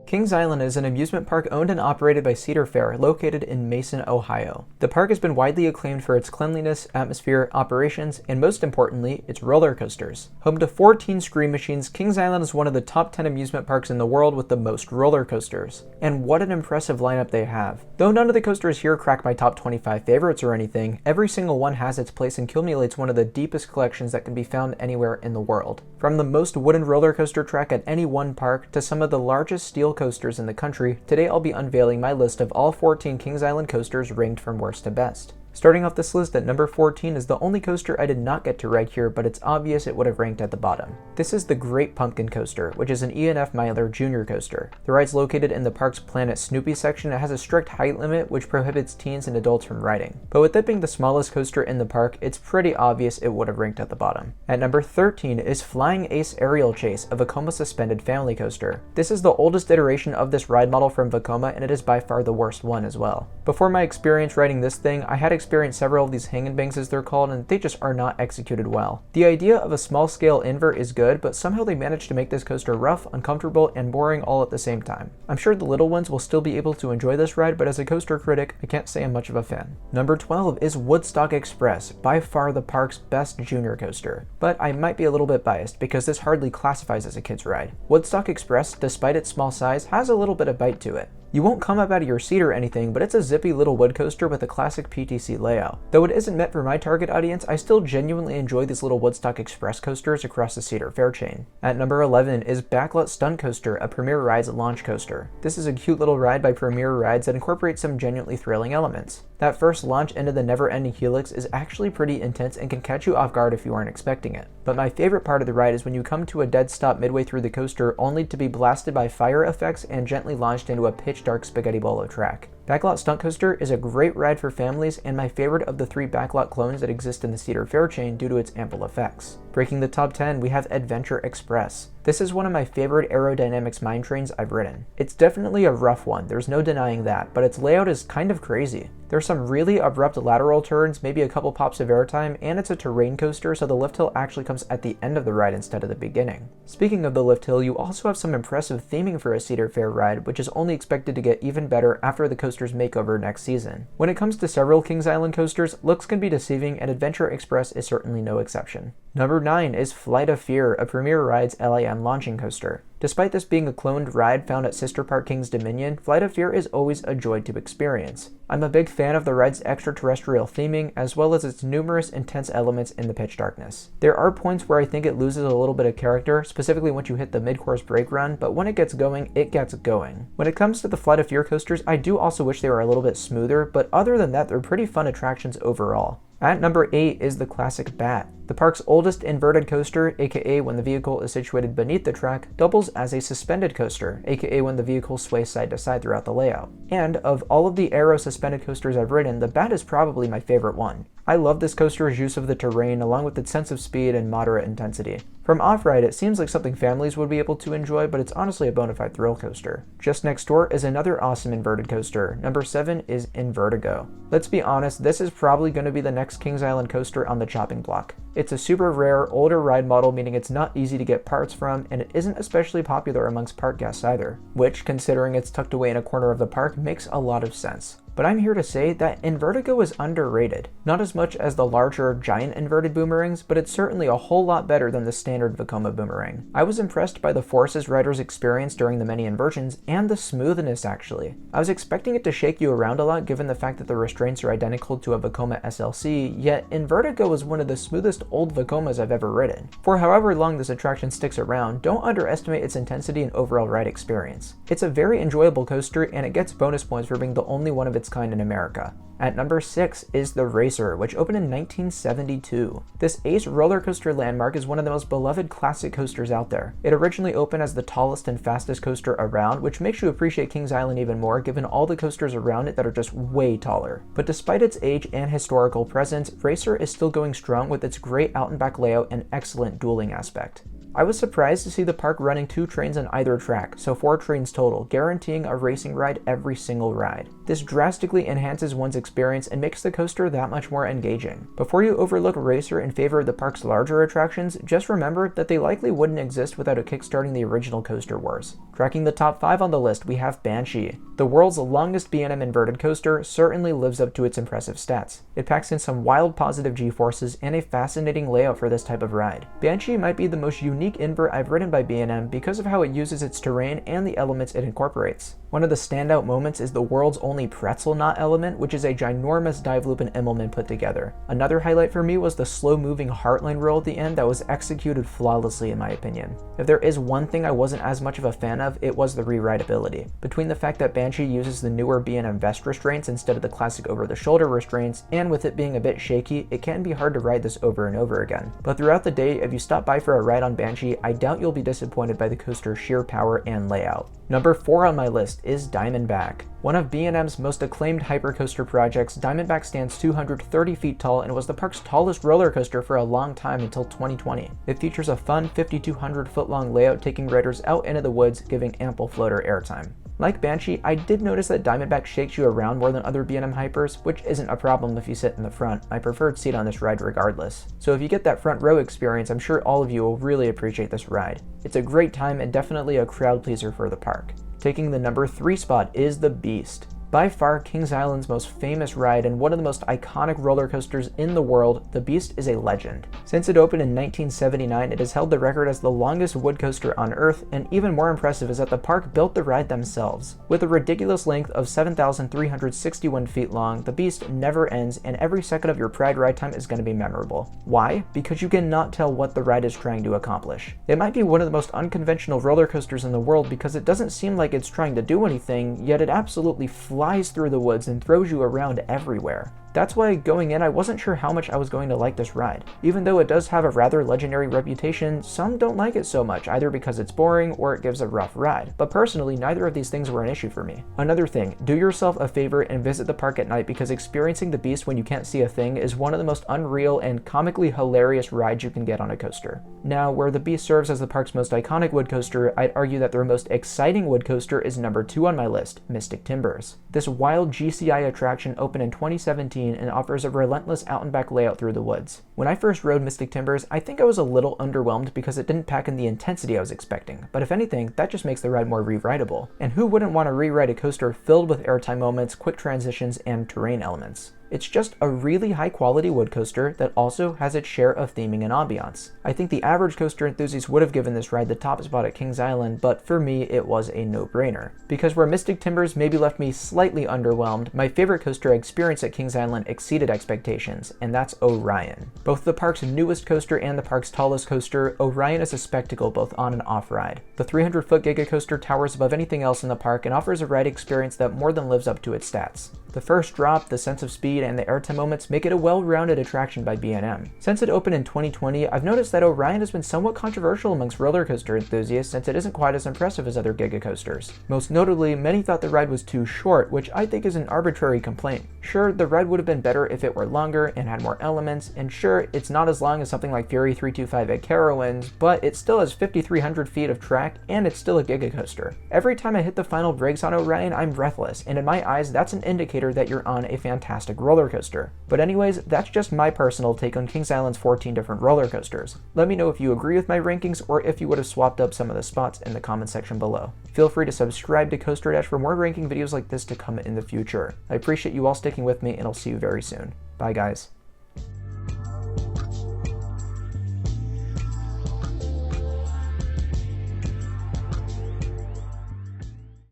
Kings Island is an amusement park owned and operated by Cedar Fair, located in Mason, Ohio. The park has been widely acclaimed for its cleanliness, atmosphere, operations, and most importantly, its roller coasters. Home to 14 Scream Machines, Kings Island is one of the top 10 amusement parks in the world with the most roller coasters. And what an impressive lineup they have. Though none of the coasters here crack my top 25 favorites or anything, every single one has its place and accumulates one of the deepest collections that can be found anywhere in the world. From the most wooden roller coaster track at any one park to some of the largest steel coasters in the country, today I'll be unveiling my list of all 14 Kings Island coasters ranked from worst to best. Starting off this list at number 14 is the only coaster I did not get to rank here, but it's obvious it would have ranked at the bottom. This is the Great Pumpkin Coaster, which is an E&F Myler Jr. coaster. The ride's located in the park's Planet Snoopy section. It has a strict height limit, which prohibits teens and adults from riding. But with it being the smallest coaster in the park, it's pretty obvious it would have ranked at the bottom. At number 13 is Flying Ace Aerial Chase, a Vekoma suspended family coaster. This is the oldest iteration of this ride model from Vekoma, and it is by far the worst one as well. Before my experience riding this thing, I had experienced several of these hang and bangs as they're called, and they just are not executed well. The idea of a small scale invert is good, but somehow they managed to make this coaster rough, uncomfortable, and boring all at the same time. I'm sure the little ones will still be able to enjoy this ride, but as a coaster critic, I can't say I'm much of a fan. Number 12 is Woodstock Express, by far the park's best junior coaster. But I might be a little bit biased because this hardly classifies as a kid's ride. Woodstock Express, despite its small size, has a little bit of bite to it. You won't come up out of your seat or anything, but it's a zippy little wood coaster with a classic PTC layout. Though it isn't meant for my target audience, I still genuinely enjoy these little Woodstock Express coasters across the Cedar Fair chain. At number 11 is Backlot Stunt Coaster, a Premier Rides launch coaster. This is a cute little ride by Premier Rides that incorporates some genuinely thrilling elements. That first launch into the never-ending helix is actually pretty intense and can catch you off guard if you aren't expecting it. But my favorite part of the ride is when you come to a dead stop midway through the coaster only to be blasted by fire effects and gently launched into a pitch-dark spaghetti bolo track. Backlot Stunt Coaster is a great ride for families and my favorite of the 3 Backlot clones that exist in the Cedar Fair chain due to its ample effects. Breaking the top 10, we have Adventure Express. This is one of my favorite aerodynamics mine trains I've ridden. It's definitely a rough one, there's no denying that, but its layout is kind of crazy. There's some really abrupt lateral turns, maybe a couple pops of airtime, and it's a terrain coaster, so the lift hill actually comes at the end of the ride instead of the beginning. Speaking of the lift hill, you also have some impressive theming for a Cedar Fair ride, which is only expected to get even better after the coaster's makeover next season. When it comes to several Kings Island coasters, looks can be deceiving, and Adventure Express is certainly no exception. Number 9 is Flight of Fear, a Premier Rides LAM launching coaster. Despite this being a cloned ride found at Sister Park Kings Dominion, Flight of Fear is always a joy to experience. I'm a big fan of the ride's extraterrestrial theming, as well as its numerous intense elements in the pitch darkness. There are points where I think it loses a little bit of character, specifically once you hit the mid-course brake run, but when it gets going, it gets going. When it comes to the Flight of Fear coasters, I do also wish they were a little bit smoother, but other than that, they're pretty fun attractions overall. At number 8 is the classic Bat. The park's oldest inverted coaster, aka when the vehicle is situated beneath the track, doubles as a suspended coaster, aka when the vehicle sways side to side throughout the layout. And of all of the aero suspended coasters I've ridden, the Bat is probably my favorite one. I love this coaster's use of the terrain along with its sense of speed and moderate intensity. From off-ride, it seems like something families would be able to enjoy, but it's honestly a bona fide thrill coaster. Just next door is another awesome inverted coaster. Number 7 is Invertigo. Let's be honest, this is probably going to be the next Kings Island coaster on the chopping block. It's a super rare, older ride model, meaning it's not easy to get parts from, and it isn't especially popular amongst park guests either, which, considering it's tucked away in a corner of the park, makes a lot of sense. But I'm here to say that Invertigo is underrated. Not as much as the larger, giant inverted boomerangs, but it's certainly a whole lot better than the standard Vekoma boomerang. I was impressed by the forces riders experienced during the many inversions, and the smoothness actually. I was expecting it to shake you around a lot given the fact that the restraints are identical to a Vekoma SLC, yet Invertigo is one of the smoothest old Vekomas I've ever ridden. For however long this attraction sticks around, don't underestimate its intensity and overall ride experience. It's a very enjoyable coaster, and it gets bonus points for being the only one of its kind in America. At number 6 is the Racer, which opened in 1972. This ace roller coaster landmark is one of the most beloved classic coasters out there. It originally opened as the tallest and fastest coaster around, which makes you appreciate Kings Island even more given all the coasters around it that are just way taller. But despite its age and historical presence, Racer is still going strong with its great out and back layout and excellent dueling aspect. I was surprised to see the park running 2 trains on either track, so 4 trains total, guaranteeing a racing ride every single ride. This drastically enhances one's experience and makes the coaster that much more engaging. Before you overlook Racer in favor of the park's larger attractions, just remember that they likely wouldn't exist without a kickstarting the original Coaster Wars. Tracking the top 5 on the list, we have Banshee. The world's longest B&M inverted coaster certainly lives up to its impressive stats. It packs in some wild positive G-forces and a fascinating layout for this type of ride. Banshee might be the most unique invert I've ridden by B&M because of how it uses its terrain and the elements it incorporates. One of the standout moments is the world's only pretzel knot element, which is a ginormous dive loop and Immelman put together. Another highlight for me was the slow-moving Heartline roll at the end that was executed flawlessly in my opinion. If there is one thing I wasn't as much of a fan of, it was the re-rideability. Between the fact that Banshee uses the newer B&M vest restraints instead of the classic over-the-shoulder restraints, and with it being a bit shaky, it can be hard to ride this over and over again. But throughout the day, if you stop by for a ride on Banshee, I doubt you'll be disappointed by the coaster's sheer power and layout. Number 4 on my list is Diamondback. One of B&M's most acclaimed hypercoaster projects, Diamondback stands 230 feet tall and was the park's tallest roller coaster for a long time until 2020. It features a fun 5,200 foot long layout taking riders out into the woods, giving ample floater airtime. Like Banshee, I did notice that Diamondback shakes you around more than other B&M hypers, which isn't a problem if you sit in the front, my preferred seat on this ride regardless. So if you get that front row experience, I'm sure all of you will really appreciate this ride. It's a great time and definitely a crowd pleaser for the park. Taking the number 3 spot is the Beast. By far Kings Island's most famous ride and one of the most iconic roller coasters in the world, the Beast is a legend. Since it opened in 1979, it has held the record as the longest wood coaster on Earth, and even more impressive is that the park built the ride themselves. With a ridiculous length of 7,361 feet long, the Beast never ends and every second of your Pride ride time is going to be memorable. Why? Because you cannot tell what the ride is trying to accomplish. It might be one of the most unconventional roller coasters in the world because it doesn't seem like it's trying to do anything, yet it absolutely flies through the woods and throws you around everywhere. That's why going in, I wasn't sure how much I was going to like this ride. Even though it does have a rather legendary reputation, some don't like it so much, either because it's boring or it gives a rough ride. But personally, neither of these things were an issue for me. Another thing, do yourself a favor and visit the park at night because experiencing the Beast when you can't see a thing is one of the most unreal and comically hilarious rides you can get on a coaster. Now, where the Beast serves as the park's most iconic wood coaster, I'd argue that their most exciting wood coaster is number 2 on my list, Mystic Timbers. This wild GCI attraction opened in 2017 and offers a relentless out and back layout through the woods. When I first rode Mystic Timbers, I think I was a little underwhelmed because it didn't pack in the intensity I was expecting, but if anything, that just makes the ride more re-rideable. And who wouldn't want to re-ride a coaster filled with airtime moments, quick transitions, and terrain elements? It's just a really high quality wood coaster that also has its share of theming and ambiance. I think the average coaster enthusiast would have given this ride the top spot at Kings Island, but for me it was a no-brainer. Because where Mystic Timbers maybe left me slightly underwhelmed, my favorite coaster I experienced at Kings Island exceeded expectations, and that's Orion. Both the park's newest coaster and the park's tallest coaster, Orion is a spectacle both on and off ride. The 300-foot Giga Coaster towers above anything else in the park and offers a ride experience that more than lives up to its stats. The first drop, the sense of speed, and the airtime moments make it a well-rounded attraction by B&M. Since it opened in 2020, I've noticed that Orion has been somewhat controversial amongst roller coaster enthusiasts since it isn't quite as impressive as other Giga coasters. Most notably, many thought the ride was too short, which I think is an arbitrary complaint. Sure, the ride would have been better if it were longer and had more elements, and sure, it's not as long as something like Fury 325 at Carowinds, but it still has 5,300 feet of track, and it's still a Giga coaster. Every time I hit the final brakes on Orion, I'm breathless, and in my eyes, that's an indicator that you're on a fantastic roller coaster. But anyways, that's just my personal take on Kings Island's 14 different roller coasters. Let me know if you agree with my rankings or if you would have swapped up some of the spots in the comment section below. Feel free to subscribe to Coaster Dash for more ranking videos like this to come in the future. I appreciate you all sticking with me, and I'll see you very soon. Bye guys.